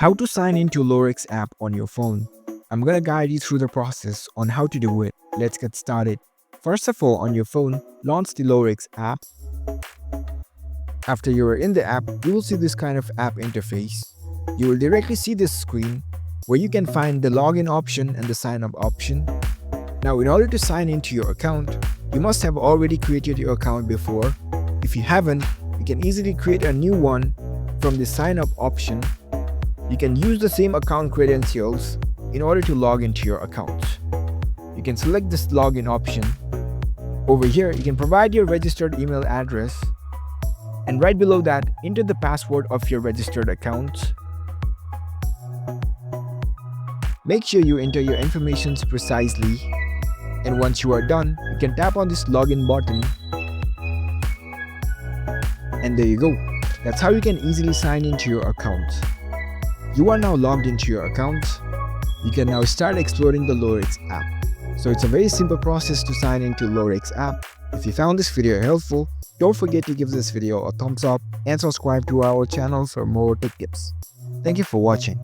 How to sign into Lorex app on your phone. I'm gonna guide you through the process on how to do it. Let's get started. First of all, on your phone, launch the Lorex app. After you are in the app, you will see this kind of app interface. You will directly see this screen where you can find the login option and the sign up option. Now, in order to sign into your account, you must have already created your account before. If you haven't, you can easily create a new one from the sign up option. You can use the same account credentials in order to log into your account. You can select this login option. Over here, you can provide your registered email address, and right below that, enter the password of your registered account. Make sure you enter your information precisely, and once you are done, you can tap on this login button, and there you go. That's how you can easily sign into your account. You are now logged into your account. You can now start exploring the Lorex app. So it's a very simple process to sign into Lorex app. If you found this video helpful, don't forget to give this video a thumbs up and subscribe to our channel for more tech tips. Thank you for watching.